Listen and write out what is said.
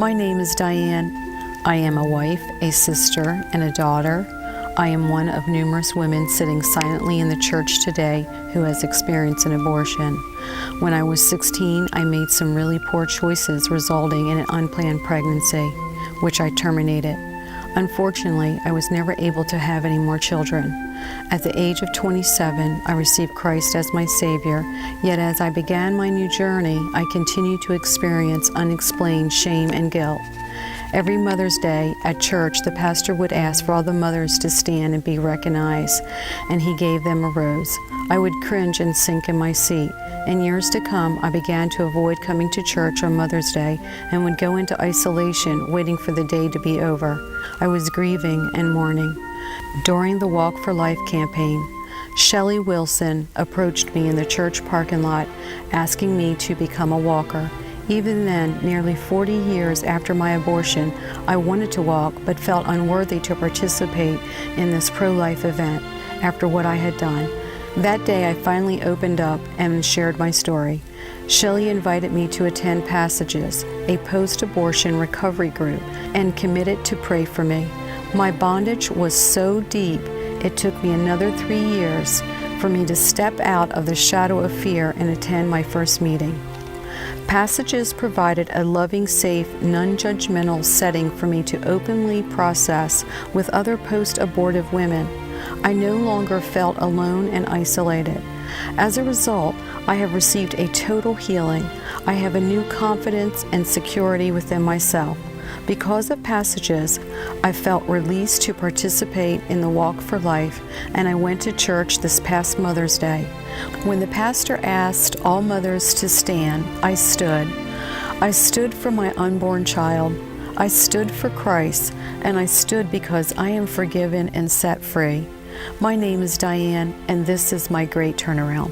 My name is Diane. I am a wife, a sister, and a daughter. I am one of numerous women sitting silently in the church today who has experienced an abortion. When I was 16, I made some really poor choices resulting in an unplanned pregnancy, which I terminated. Unfortunately, I was never able to have any more children. At the age of 27, I received Christ as my Savior, yet as I began my new journey, I continued to experience unexplained shame and guilt. Every Mother's Day at church, the pastor would ask for all the mothers to stand and be recognized, and he gave them a rose. I would cringe and sink in my seat. In years to come, I began to avoid coming to church on Mother's Day and would go into isolation, waiting for the day to be over. I was grieving and mourning. During the Walk for Life campaign, Shelley Wilson approached me in the church parking lot, asking me to become a walker. Even then, nearly 40 years after my abortion, I wanted to walk but felt unworthy to participate in this pro-life event after what I had done. That day, I finally opened up and shared my story. Shelley invited me to attend Passages, a post-abortion recovery group, and committed to pray for me. My bondage was so deep, it took me another 3 years for me to step out of the shadow of fear and attend my first meeting. Passages provided a loving, safe, non-judgmental setting for me to openly process with other post-abortive women. I no longer felt alone and isolated. As a result, I have received a total healing. I have a new confidence and security within myself. Because of Passages, I felt released to participate in the Walk for Life, and I went to church this past Mother's Day. When the pastor asked all mothers to stand, I stood. I stood for my unborn child. I stood for Christ, and I stood because I am forgiven and set free. My name is Diane, and this is my great turnaround.